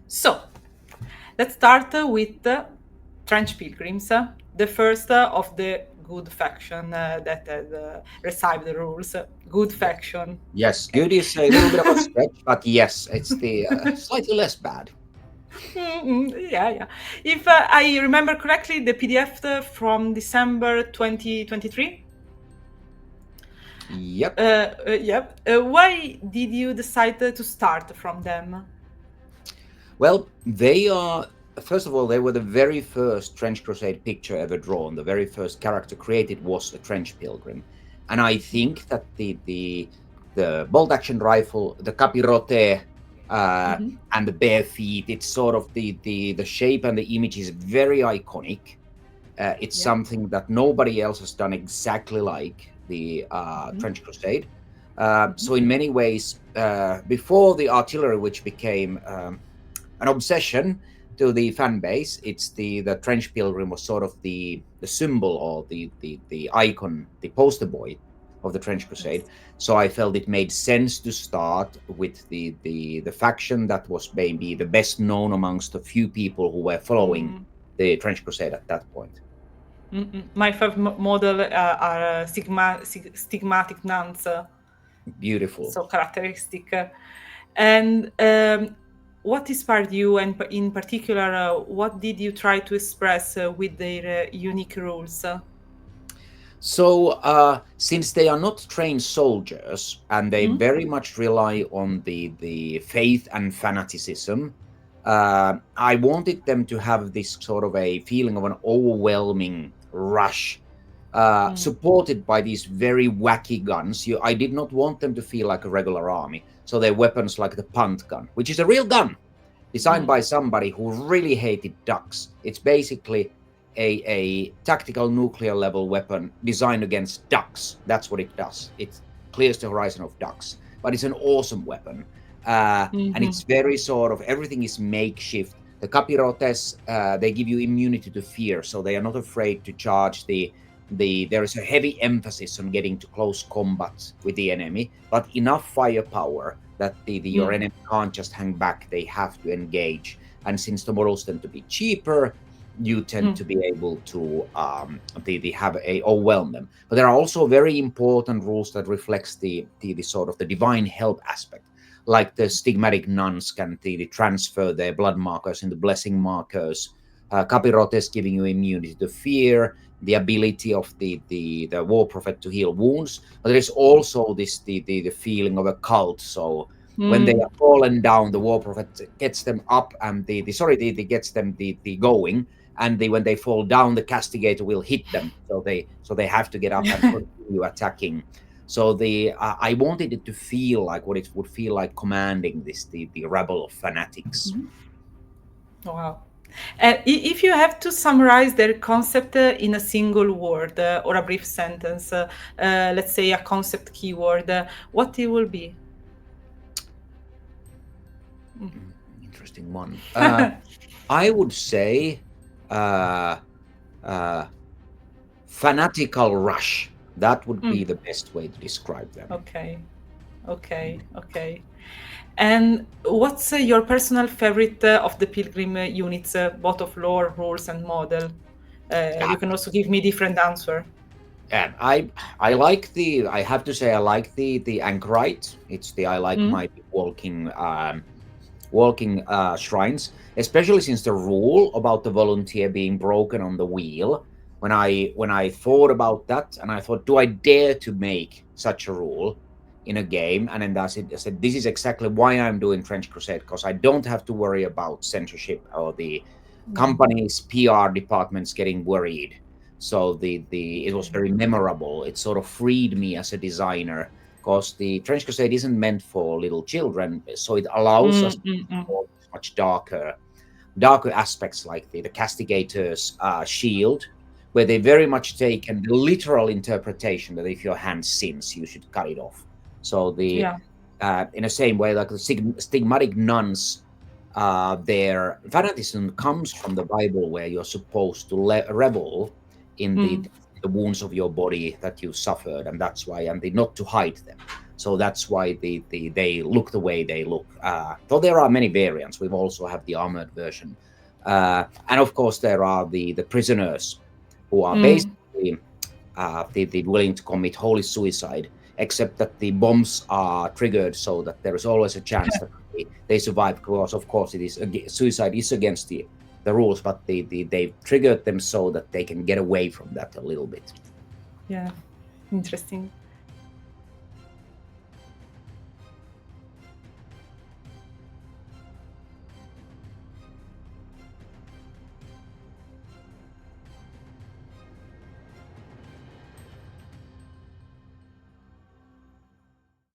So, let's start with Trench Pilgrims, the first of the good faction that had received the rules. Good faction. Yes, Okay. good is a little bit of a stretch, but yes, it's the slightly less bad. Yeah, yeah. If I remember correctly, the PDF from December 2023. Yep. Yep. Why did you decide to start from them? Well, they are, first of all, they were the very first Trench Crusade picture ever drawn. The very first character created was a Trench Pilgrim. And I think that the bolt action rifle, the capirote, uh, Mhm. and the bare feet, it's sort of the shape and the image is very iconic. It's Yeah. something that nobody else has done exactly like the Mhm. Trench Crusade. Mhm. So in many ways, before the artillery, which became an obsession to the fan base, it's the Trench Pilgrim was sort of the symbol or the icon, the poster boy of the Trench Crusade. Yes. So I felt it made sense to start with the faction that was maybe the best known amongst a few people who were following Mm. the Trench Crusade at that point. My favorite model are stigmatic nuns, Beautiful. so characteristic. And what inspired you, and in particular, what did you try to express with their unique rules? So, since they are not trained soldiers and they Mm? very much rely on the faith and fanaticism, I wanted them to have this sort of a feeling of an overwhelming rush, Mm. supported by these very wacky guns. I did not want them to feel like a regular army. So their weapons like the punt gun, which is a real gun designed Mm. by somebody who really hated ducks. It's basically a tactical nuclear level weapon designed against ducks. That's what it does. It clears the horizon of ducks, but it's an awesome weapon. And Mhm. it's very sort of everything is makeshift. The capirotes, they give you immunity to fear, so they are not afraid to charge there is a heavy emphasis on getting to close combat with the enemy, but enough firepower that your Mm. enemy can't just hang back, they have to engage. And since the models tend to be cheaper, you tend Mm. to be able to they have a overwhelm them. But there are also very important rules that reflects the sort of the divine help aspect, like the stigmatic nuns can the transfer their blood markers into blessing markers. Capirotes giving you immunity to fear, the ability of the war prophet to heal wounds, but there is also this the feeling of a cult. So when they Mm. are fallen down, the war prophet gets them up, and the gets them the going, and when they fall down, the castigator will hit them. So they have to get up and continue attacking. So I wanted it to feel like what it would feel like commanding the rabble of fanatics. Mhm. Wow. If you have to summarize their concept in a single word or a brief sentence, let's say a concept keyword, what it will be? Mm. Interesting one. I would say uh, uh, fanatical rush. That would be Mm. the best way to describe them. Okay, okay. And what's your personal favorite of the Pilgrim units, both of lore, rules, and model? Yeah, You can also give me different answer. yeah, I like the. I have to say I like the anchorite. It's the I like Mm? my walking shrines, especially since the rule about the volunteer being broken on the wheel. When I thought about that, and I thought, do I dare to make such a rule in a game? And then I said, this is exactly why I'm doing Trench Crusade, because I don't have to worry about censorship or the Mm. company's PR departments getting worried. So the it was Okay. very memorable. It sort of freed me as a designer because the Trench Crusade isn't meant for little children, so it allows Mm, us to mm, mm. explore much darker aspects like the castigator's shield, where they very much taken the literal interpretation that if your hand sins, you should cut it off. So the Yeah. in the same way, like the stigmatic nuns, their fanaticism comes from the Bible, where you're supposed to revel in the Mm. the wounds of your body that you suffered, and that's why, and not to hide them. So that's why they look the way they look. Though there are many variants, we also have the armored version, and of course there are the prisoners who are basically the willing to commit holy suicide, except that the bombs are triggered so that there is always a chance that they survive, because of course it is suicide is against the rules, but they've triggered them so that they can get away from that a little bit. Yeah, interesting.